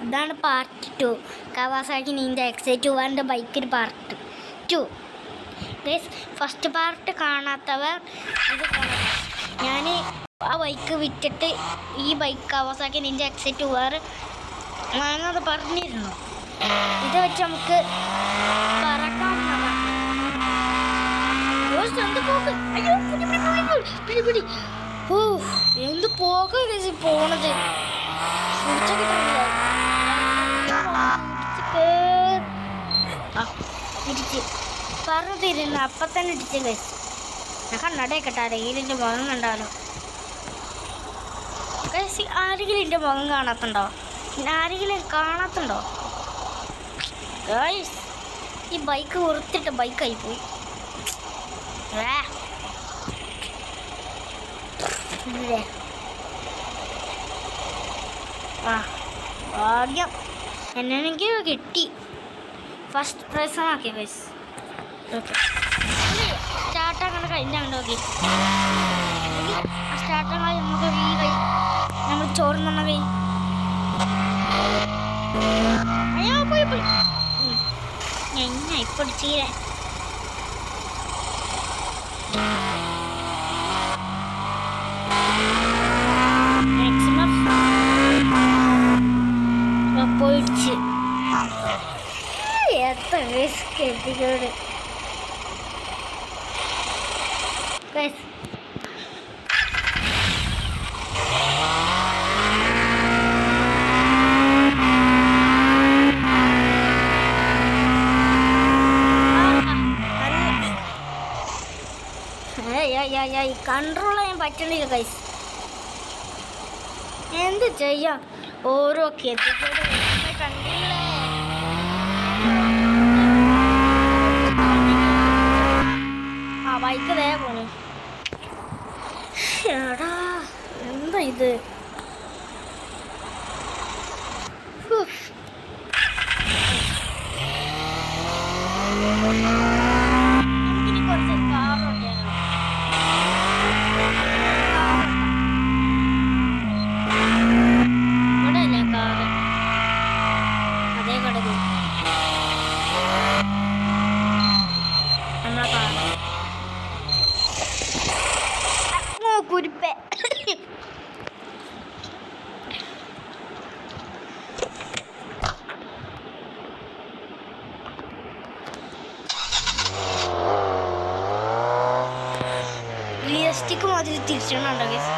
ഇതാണ് part 2. Kawasaki Ninja XA2R ബൈക്കിന് part 2. Guys, first part കാണാത്തവർ ഇത് കാണാം. ഞാൻ ആ ബൈക്ക് വിറ്റിട്ട് ഈ ബൈക്ക് കവാസാക്കി നിഞ്ച XA2R വാങ്ങാതെ പറഞ്ഞിരുന്നു. ഇത് വെച്ച് നമുക്ക് പറക്കാം. ഓ, എന്ത് പോക പോണത് ഇടിച്ച് പറഞ്ഞു തരുന്നു. അപ്പം തന്നെ ഇടിച്ച് കഴിച്ചു. ഞാൻ കണ്ണടയൊക്കെ ആരെങ്കിലും എൻ്റെ മുഖം കണ്ടാലോ. കഴിച്ച് ആരെങ്കിലും എൻ്റെ മുഖം കാണാത്തുണ്ടോ? ആരെങ്കിലും കാണാത്തുണ്ടോ? ഗൈസ്, ഈ ബൈക്ക് ഉറുത്തിട്ട് ബൈക്കായി പോയി. ഭാഗ്യം എന്നെനിക്ക് കിട്ടി. ഫസ്റ്റ് പ്രൈസ് ആക്കി ഗൈസ്. ഓക്കെ, സ്റ്റാർട്ടാക്കണ്ട കഴിഞ്ഞാൽ നോക്കി സ്റ്റാർട്ടായി നമുക്ക് ഈ കൈ നമ്മൾ ചോറുന്ന കൈ അയ്യോ പോയി പോയി ഞാൻ ഇപ്പോൾ ചെയ്യാൻ പോയിച്ച് എത്ര കെട്ടിക്കോട് കൺട്രോൾ ചെയ്യാൻ പറ്റണില്ല ഗൈസ്. എന്ത് ചെയ്യാം, ഓരോ കെട്ടിക്കോട് കണ്ടില്ലേ. ആ ബൈക്ക് ദേ പോണു. എടാ എന്താ ഇത്? എനിക്കിനി കുറച്ച് കാറുണ്ട്. ഇവിടെ അല്ലേ കാറ്? അതേ കടകു നമ്മളെ കാറ് കുരിപ്പേ. റിയലിസ്റ്റിക് മാതിരി തിരിച്ചോണ്ടോ ഗൈസ്.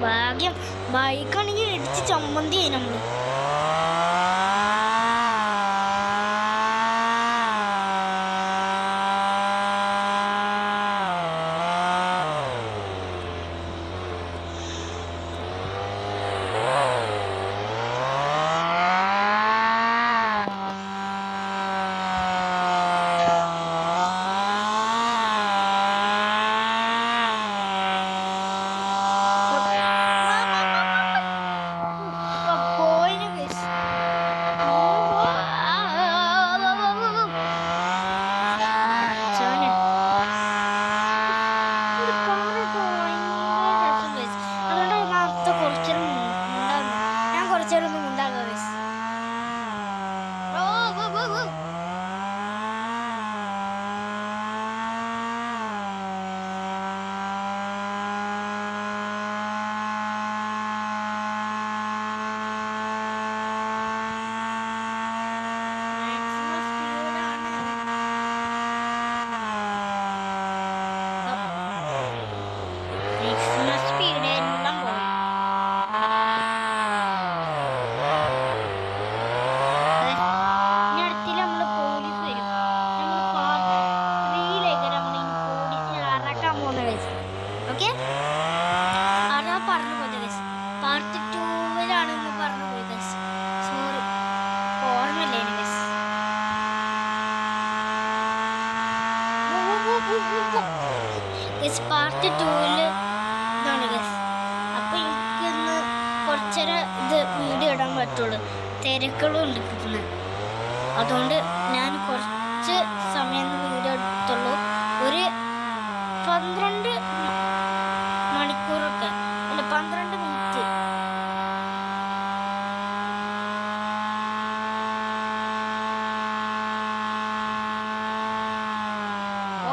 ഭാഗ്യം ബൈക്കാണെങ്കിൽ ഇടിച്ച് ചമ്മന്തിയായി നമ്മള്. ഓക്കെ, അതാ പറഞ്ഞു പോയത് ഗൈസ്. പാർട്ട് 2-ലാണെന്ന് പറഞ്ഞു പോയി ഗൈസ്. സോറി, ഓർമ്മയില്ലേ ഗൈസ്. പാർട്ട് 2 ഇതാണ് ഗസ്. അപ്പം എനിക്കിന്ന് കുറച്ചേരം ഇത് വീഡിയോ ഇടാൻ പറ്റുള്ളൂ, തിരക്കുകളും ഉണ്ട് കിട്ടുന്നത്. അതുകൊണ്ട് ഞാൻ കുറച്ച് സമയം വീഡിയോ എടുത്തുള്ളൂ. ഒരു 12 മണിക്കൂറൊക്കെ അല്ല 12 മിനിറ്റ്. ഓ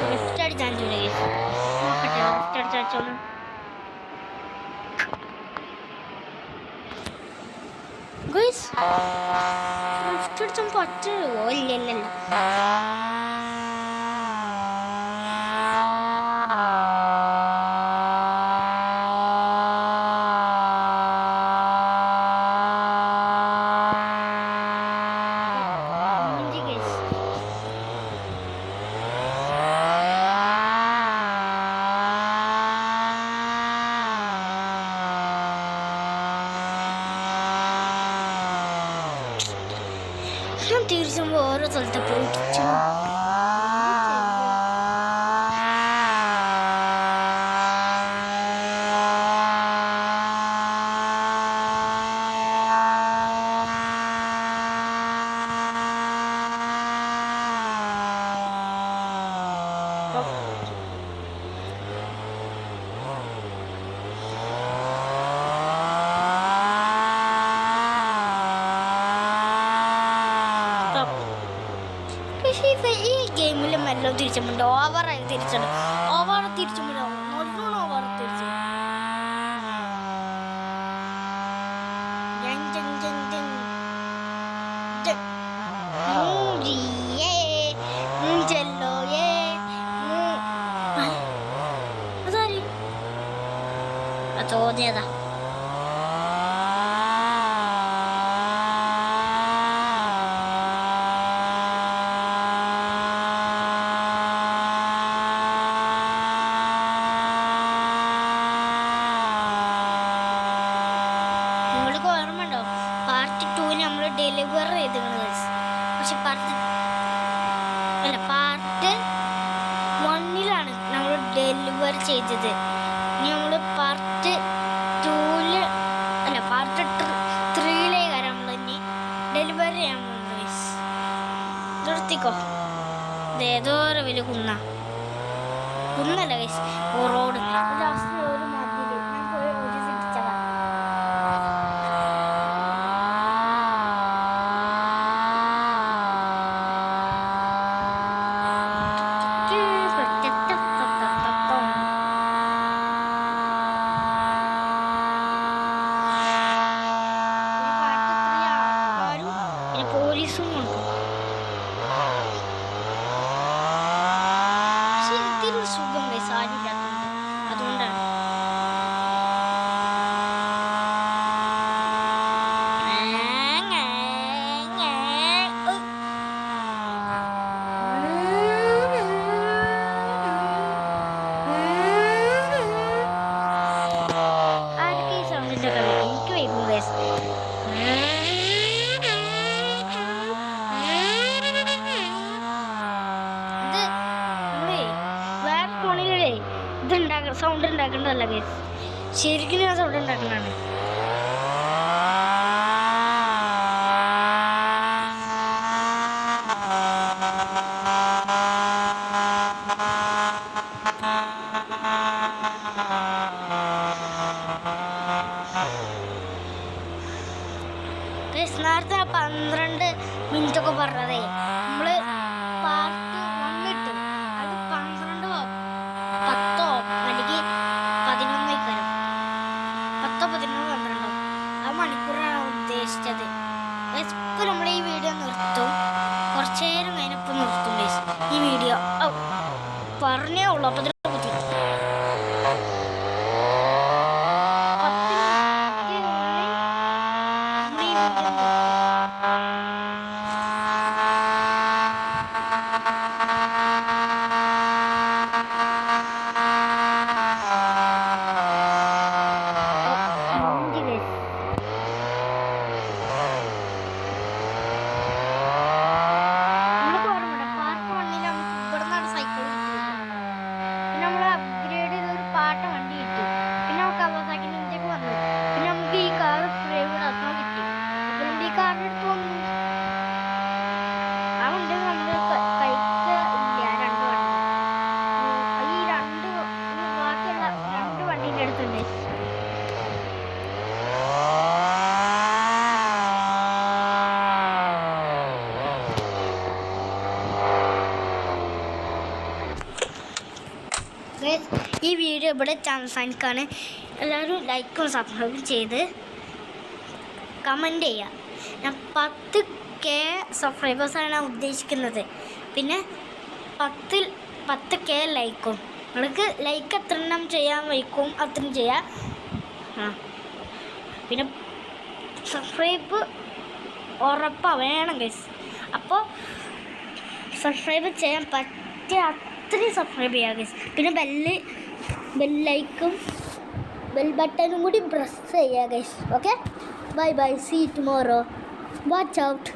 ലിഫ്റ്റ് അടിച്ചാൽ നോക്കട്ടെ, ലിഫ്റ്റ് അടിച്ചോന്ന്. ലിഫ്റ്റ് അടിച്ചാൽ പറ്റുമോ? ഇല്ലല്ലോ. ഞാൻ തിരിച്ചും ഓരോ സ്ഥലത്ത് പോയിട്ട് ഈ ഗെയിമിൽ മെല്ലെ തിരിച്ചുണ്ട്, ഓവറായി തിരിച്ചുണ്ട്, ഓവർ തിരിച്ചുണ്ട്, നല്ലോണം ഓവർ തിരിച്ചു. തോന്നിയതാ. ഡെലിവർ ചെയ്തിരുന്നത്. പക്ഷെ പാർട്ട് 1 നമ്മൾ ഡെലിവർ ചെയ്തത്. ഇനി നമ്മൾ പാർട്ട് 2 പാർട്ട് 3 നമ്മൾ ഇനി ഡെലിവർ ചെയ്യാൻ പോകുന്നത്. നിർത്തിക്കോ. ഇതേതോ വലിയ കുന്നല്ല ഗൈസ്, റോഡ്. ഒരു മതില് ഞാൻ പോയി ഒരു സിടിച്ചതാ. പോലീസും ഉണ്ട്. പക്ഷെ ഇതിന് സുഖം ഗൈസ്, ആരില്ലാത്തതുകൊണ്ട്. അതുകൊണ്ടാണ് ആരൊക്കെ ഈ സൗണ്ടിന്റെ കളി എനിക്ക് വൈകും ഗൈസ്. സൗണ്ട് ഉണ്ടാക്കേണ്ടതല്ല ഗൈസ്, ശരിക്കും ഞാൻ സൗണ്ട് ഉണ്ടാക്കുന്നതാണ്. നേരത്തെ 12 മിനിറ്റ് ഒക്കെ പറഞ്ഞതേ നമ്മള് പാർട്ട് 1 ഇട്ട് അത് 12 10 അല്ലെങ്കിൽ 11 10 11 12 ആ മണിക്കൂറാണ് ഉദ്ദേശിച്ചത്. ഇപ്പം നമ്മൾ ഈ വീഡിയോ നിർത്തും, കുറച്ചു നേരം കഴിഞ്ഞപ്പോൾ നിർത്തും ഈ വീഡിയോ. പറഞ്ഞേ ഉള്ളൂ. അപ്പം വീഡിയോ ഇവിടെ അവസാനിക്കാണ്. എല്ലാവരും ലൈക്കും സബ്സ്ക്രൈബും ചെയ്ത് കമൻറ്റ് ചെയ്യുക. ഞാൻ 10K സബ്സ്ക്രൈബേഴ്സാണ് ഉദ്ദേശിക്കുന്നത്. പിന്നെ 10K ലൈക്കും. നിങ്ങൾക്ക് ലൈക്ക് എത്ര എണ്ണം ചെയ്യാൻ വയ്ക്കും അത്രയും ചെയ്യാം. പിന്നെ സബ്സ്ക്രൈബ് ഉറപ്പാണ് വേണം ഗൈസ്. അപ്പോൾ സബ്സ്ക്രൈബ് ചെയ്യാൻ പറ്റിയ അത്രയും സബ്സ്ക്രൈബ് ചെയ്യാം ഗൈസ്. പിന്നെ ബെല്ലൈക്കും ബെൽ ബട്ടണും കൂടി പ്രസ് ചെയ്യുക guys. Okay, bye bye, see tomorrow, watch out.